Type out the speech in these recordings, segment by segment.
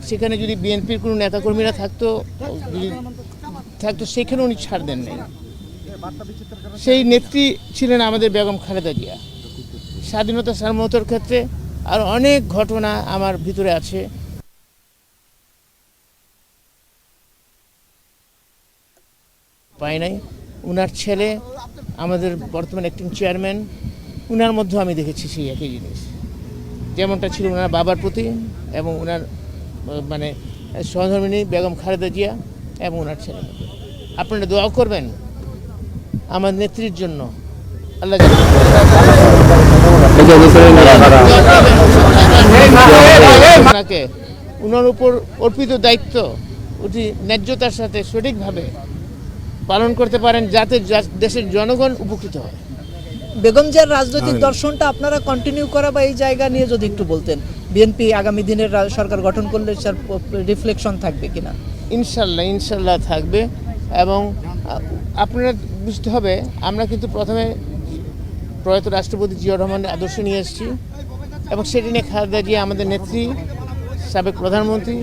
সেখানে যদি বিএনপির কোনো নেতাকর্মীরা থাকতো সেখানে উনি ছাড় দেন নাই। সেই নেত্রী ছিলেন আমাদের বেগম খালেদা জিয়া। স্বাধীনতা সার্বভৌমত্বের ক্ষেত্রে আর অনেক ঘটনা আমার ভিতরে আছে। পাই নাই। উনার ছেলে আমাদের বর্তমান অ্যাক্টিং চেয়ারম্যান, উনার মধ্যেও আমি দেখেছি সেই একই জিনিস, যেমনটা ছিল ওনার বাবার প্রতি এবং ওনার মানে সহধর্মিণী বেগম খালেদা জিয়া এবং ওনার ছেলে। আপনারা দোয়া করবেন আমার নেত্রীর জন্য। আল্লাহ ওনাকে ওনার উপর অর্পিত দায়িত্ব উনি ন্যায্যতার সাথে সঠিকভাবে পালন করতে পারেন, যাতে দেশের জনগণ উপকৃত হয়। বেগম জিয়ার রাজনৈতিক দর্শনটা আপনারা কন্টিনিউ করা বা এই জায়গা নিয়ে যদি একটু বলতেন, বিএনপি আগামী দিনের সরকার গঠন করলে স্যার রিফ্লেকশন থাকবে কিনা? ইনশাল্লাহ থাকবে। এবং আপনারা বুঝতে হবে, আমরা কিন্তু প্রথমে প্রয়াত রাষ্ট্রপতি জিয়াউর রহমানের আদর্শ নিয়ে এসেছি এবং সেটি নিয়ে খালেদা জিয়া আমাদের নেত্রী, সাবেক প্রধানমন্ত্রী,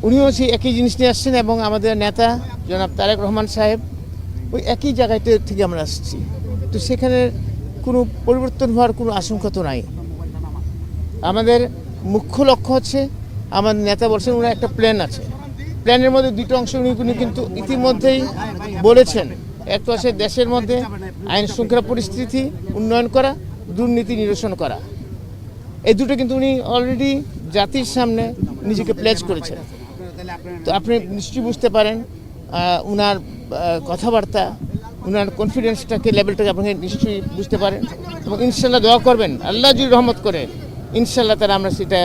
উনিও সেই একই জিনিস নিয়ে আসছেন এবং আমাদের নেতা জনাব তারেক রহমান সাহেব ওই একই জায়গাতে থেকে আমরা আসছি। তো সেখানে কোনো পরিবর্তন হওয়ার কোনো আশঙ্কা তো নাই। আমাদের মুখ্য লক্ষ্য হচ্ছে, আমার নেতা বলছেন ওনার একটা প্ল্যান আছে, প্ল্যানের মধ্যে দুটো অংশ উনি কিন্তু ইতিমধ্যেই বলেছেন। একটা হচ্ছে দেশের মধ্যে আইন শৃঙ্খলা পরিস্থিতি উন্নয়ন করা, দুর্নীতি নিরসন করা। এই দুটো কিন্তু উনি অলরেডি জাতির সামনে নিজেকে প্লেজ করেছেন। তো আপনি নিশ্চয়ই বুঝতে পারেন উনার কথাবার্তা, উনার কনফিডেন্সটাকে, লেভেলটাকে আপনি নিশ্চয়ই বুঝতে পারেন। এবং ইনশাল্লাহ দোয়া করবেন, আল্লাহ যদি রহমত করে ইনশাল্লাহ তারা আমরা সেটা